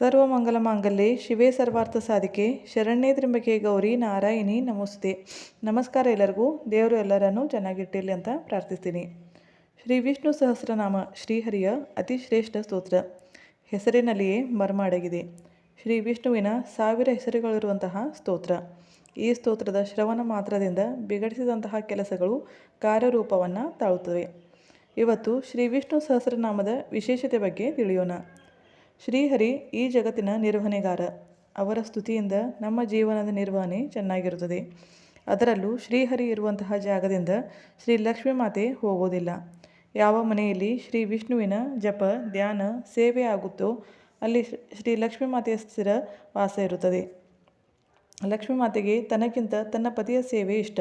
ಸರ್ವಮಂಗಲಮಾಂಗಲ್ಯೆ ಶಿವೇ ಸರ್ವಾರ್ಥ ಸಾಧಿಕೆ ಶರಣ್ಯೇ ತ್ರ್ಯಂಬಕೆ ಗೌರಿ ನಾರಾಯಣಿ ನಮಸ್ತೆ. ನಮಸ್ಕಾರ ಎಲ್ಲರಿಗೂ. ದೇವರು ಎಲ್ಲರನ್ನೂ ಚೆನ್ನಾಗಿಟ್ಟಿರಲಿ ಅಂತ ಪ್ರಾರ್ಥಿಸ್ತೀನಿ. ಶ್ರೀ ವಿಷ್ಣು ಸಹಸ್ರನಾಮ ಶ್ರೀಹರಿಯ ಅತಿ ಶ್ರೇಷ್ಠ ಸ್ತೋತ್ರ. ಹೆಸರಿನಲ್ಲಿಯೇ ಮರ್ಮ ಅಡಗಿದೆ. ಶ್ರೀ ವಿಷ್ಣುವಿನ 1000 ಹೆಸರುಗಳಿರುವಂತಹ ಸ್ತೋತ್ರ. ಈ ಸ್ತೋತ್ರದ ಶ್ರವಣ ಮಾತ್ರದಿಂದ ಬಿಗಡಿಸಿದಂತಹ ಕೆಲಸಗಳು ಕಾರ್ಯರೂಪವನ್ನು ತಾಳುತ್ತವೆ. ಇವತ್ತು ಶ್ರೀ ವಿಷ್ಣು ಸಹಸ್ರನಾಮದ ವಿಶೇಷತೆ ಬಗ್ಗೆ ತಿಳಿಯೋಣ. ಶ್ರೀಹರಿ ಈ ಜಗತ್ತಿನ ನಿರ್ವಹಣೆಗಾರ. ಅವರ ಸ್ತುತಿಯಿಂದ ನಮ್ಮ ಜೀವನದ ನಿರ್ವಹಣೆ ಚೆನ್ನಾಗಿರುತ್ತದೆ. ಅದರಲ್ಲೂ ಶ್ರೀಹರಿ ಇರುವಂತಹ ಜಾಗದಿಂದ ಶ್ರೀ ಲಕ್ಷ್ಮೀ ಮಾತೆ ಹೋಗೋದಿಲ್ಲ. ಯಾವ ಮನೆಯಲ್ಲಿ ಶ್ರೀ ವಿಷ್ಣುವಿನ ಜಪ ಧ್ಯಾನ ಸೇವೆ ಆಗುತ್ತೋ ಅಲ್ಲಿ ಶ್ರೀ ಲಕ್ಷ್ಮೀ ಮಾತೆಯ ಸ್ಥಿರ ವಾಸ ಇರುತ್ತದೆ. ಲಕ್ಷ್ಮೀ ಮಾತೆಗೆ ತನಗಿಂತ ತನ್ನ ಪತಿಯ ಸೇವೆ ಇಷ್ಟ.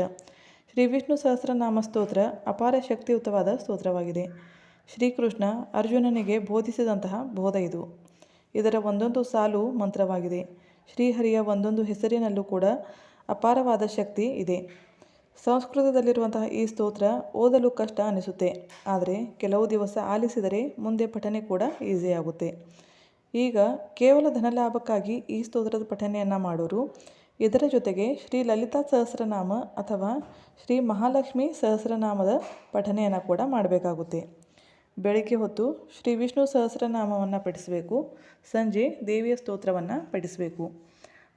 ಶ್ರೀ ವಿಷ್ಣು ಸಹಸ್ರನಾಮ ಸ್ತೋತ್ರ ಅಪಾರ ಶಕ್ತಿಯುತವಾದ ಸ್ತೋತ್ರವಾಗಿದೆ. ಶ್ರೀಕೃಷ್ಣ ಅರ್ಜುನನಿಗೆ ಬೋಧಿಸಿದಂತಹ ಬೋಧ ಇದು. ಇದರ ಒಂದೊಂದು ಸಾಲು ಮಂತ್ರವಾಗಿದೆ. ಶ್ರೀಹರಿಯ ಒಂದೊಂದು ಹೆಸರಿನಲ್ಲೂ ಕೂಡ ಅಪಾರವಾದ ಶಕ್ತಿ ಇದೆ. ಸಂಸ್ಕೃತದಲ್ಲಿರುವಂತಹ ಈ ಸ್ತೋತ್ರ ಓದಲು ಕಷ್ಟ ಅನಿಸುತ್ತೆ. ಆದರೆ ಕೆಲವು ದಿವಸ ಆಲಿಸಿದರೆ ಮುಂದೆ ಪಠನೆ ಕೂಡ ಈಸಿಯಾಗುತ್ತೆ. ಈಗ ಕೇವಲ ಧನಲಾಭಕ್ಕಾಗಿ ಈ ಸ್ತೋತ್ರದ ಪಠನೆಯನ್ನು ಮಾಡೋರು ಇದರ ಜೊತೆಗೆ ಶ್ರೀ ಲಲಿತಾ ಸಹಸ್ರನಾಮ ಅಥವಾ ಶ್ರೀ ಮಹಾಲಕ್ಷ್ಮಿ ಸಹಸ್ರನಾಮದ ಪಠನೆಯನ್ನು ಕೂಡ ಮಾಡಬೇಕಾಗುತ್ತೆ. ಬೆಳಗ್ಗೆ ಹೊತ್ತು ಶ್ರೀ ವಿಷ್ಣು ಸಹಸ್ರನಾಮವನ್ನು ಪಠಿಸಬೇಕು. ಸಂಜೆ ದೇವಿಯ ಸ್ತೋತ್ರವನ್ನು ಪಠಿಸಬೇಕು.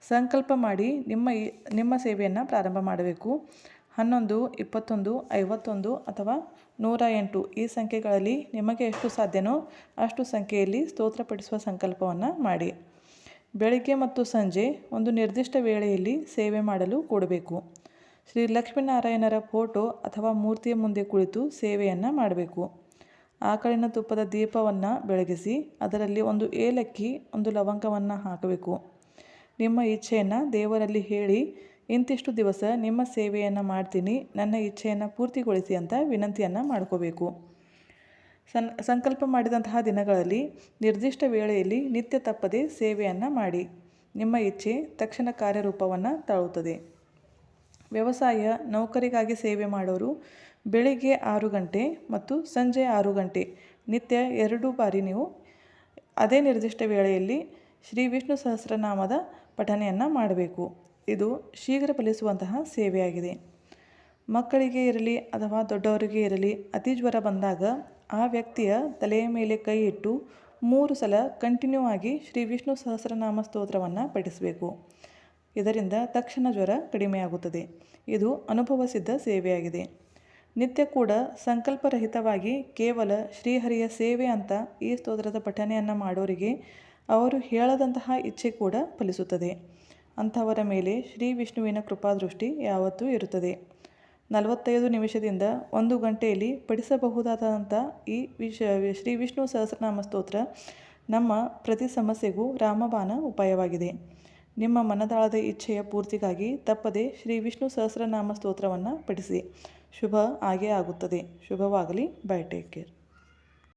ಸಂಕಲ್ಪ ಮಾಡಿ ನಿಮ್ಮ ಸೇವೆಯನ್ನು ಪ್ರಾರಂಭ ಮಾಡಬೇಕು. 11, 21, 51 ಅಥವಾ 108 ಈ ಸಂಖ್ಯೆಗಳಲ್ಲಿ ನಿಮಗೆ ಎಷ್ಟು ಸಾಧ್ಯನೋ ಅಷ್ಟು ಸಂಖ್ಯೆಯಲ್ಲಿ ಸ್ತೋತ್ರ ಪಠಿಸುವ ಸಂಕಲ್ಪವನ್ನು ಮಾಡಿ. ಬೆಳಗ್ಗೆ ಮತ್ತು ಸಂಜೆ ಒಂದು ನಿರ್ದಿಷ್ಟ ವೇಳೆಯಲ್ಲಿ ಸೇವೆ ಮಾಡಲು ಕೊಡಬೇಕು. ಶ್ರೀ ಲಕ್ಷ್ಮೀನಾರಾಯಣರ ಫೋಟೋ ಅಥವಾ ಮೂರ್ತಿಯ ಮುಂದೆ ಕುಳಿತು ಸೇವೆಯನ್ನು ಮಾಡಬೇಕು. ಆಕಳಿನ ತುಪ್ಪದ ದೀಪವನ್ನು ಬೆಳಗಿಸಿ ಅದರಲ್ಲಿ ಒಂದು ಏಲಕ್ಕಿ ಒಂದು ಲವಂಗವನ್ನು ಹಾಕಬೇಕು. ನಿಮ್ಮ ಇಚ್ಛೆಯನ್ನು ದೇವರಲ್ಲಿ ಹೇಳಿ ಇಂತಿಷ್ಟು ದಿವಸ ನಿಮ್ಮ ಸೇವೆಯನ್ನು ಮಾಡ್ತೀನಿ, ನನ್ನ ಇಚ್ಛೆಯನ್ನು ಪೂರ್ತಿಗೊಳಿಸಿ ಅಂತ ವಿನಂತಿಯನ್ನು ಮಾಡ್ಕೋಬೇಕು. ಸಂಕಲ್ಪ ಮಾಡಿದಂತಹ ದಿನಗಳಲ್ಲಿ ನಿರ್ದಿಷ್ಟ ವೇಳೆಯಲ್ಲಿ ನಿತ್ಯ ತಪ್ಪದೆ ಸೇವೆಯನ್ನು ಮಾಡಿ. ನಿಮ್ಮ ಇಚ್ಛೆ ತಕ್ಷಣ ಕಾರ್ಯರೂಪವನ್ನು ತಾಳುತ್ತದೆ. ವ್ಯವಸಾಯ ನೌಕರಿಗಾಗಿ ಸೇವೆ ಮಾಡೋರು ಬೆಳಿಗ್ಗೆ 6 ಗಂಟೆ ಮತ್ತು ಸಂಜೆ 6 ಗಂಟೆ ನಿತ್ಯ 2 ಬಾರಿ ನೀವು ಅದೇ ನಿರ್ದಿಷ್ಟ ವೇಳೆಯಲ್ಲಿ ಶ್ರೀ ವಿಷ್ಣು ಸಹಸ್ರನಾಮದ ಪಠನೆಯನ್ನು ಮಾಡಬೇಕು. ಇದು ಶೀಘ್ರ ಫಲಿಸುವಂತಹ ಸೇವೆಯಾಗಿದೆ. ಮಕ್ಕಳಿಗೆ ಇರಲಿ ಅಥವಾ ದೊಡ್ಡವರಿಗೆ ಇರಲಿ ಅತಿ ಜ್ವರ ಬಂದಾಗ ಆ ವ್ಯಕ್ತಿಯ ತಲೆಯ ಮೇಲೆ ಕೈ ಇಟ್ಟು 3 ಸಲ ಕಂಟಿನ್ಯೂ ಆಗಿ ಶ್ರೀ ವಿಷ್ಣು ಸಹಸ್ರನಾಮ ಸ್ತೋತ್ರವನ್ನು ಪಠಿಸಬೇಕು. ಇದರಿಂದ ತಕ್ಷಣ ಜ್ವರ ಕಡಿಮೆಯಾಗುತ್ತದೆ. ಇದು ಅನುಭವ ಸಿದ್ಧ ಸೇವೆಯಾಗಿದೆ. ನಿತ್ಯ ಕೂಡ ಸಂಕಲ್ಪರಹಿತವಾಗಿ ಕೇವಲ ಶ್ರೀಹರಿಯ ಸೇವೆ ಅಂತ ಈ ಸ್ತೋತ್ರದ ಪಠನೆಯನ್ನು ಮಾಡೋರಿಗೆ ಅವರು ಹೇಳದಂತಹ ಇಚ್ಛೆ ಕೂಡ ಫಲಿಸುತ್ತದೆ. ಅಂಥವರ ಮೇಲೆ ಶ್ರೀ ವಿಷ್ಣುವಿನ ಕೃಪಾದೃಷ್ಟಿ ಯಾವತ್ತೂ ಇರುತ್ತದೆ. 45 ನಿಮಿಷದಿಂದ 1 ಗಂಟೆಯಲ್ಲಿ ಪಠಿಸಬಹುದಾದಂಥ ಈ ಶ್ರೀ ವಿಷ್ಣು ಸಹಸ್ರನಾಮ ಸ್ತೋತ್ರ ನಮ್ಮ ಪ್ರತಿ ಸಮಸ್ಯೆಗೂ ರಾಮಬಾಣ ಉಪಾಯವಾಗಿದೆ. ನಿಮ್ಮ ಮನದಾಳದ ಇಚ್ಛೆಯ ಪೂರ್ತಿಗಾಗಿ ತಪ್ಪದೆ ಶ್ರೀ ವಿಷ್ಣು ಸಹಸ್ರನಾಮ ಸ್ತೋತ್ರವನ್ನು ಪಠಿಸಿ. ಶುಭ ಆಗೇ ಆಗುತ್ತದೆ. ಶುಭವಾಗಲಿ. ಬೈ. Take care.